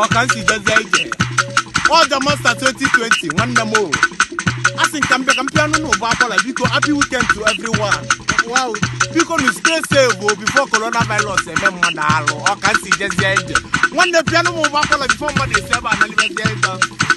or can see the all the monster 2020 one the more. I think I'm piano no bapola because happy weekend to everyone. Wow, people will stay safe before coronavirus and then one or can see the one the piano bapola before money serve and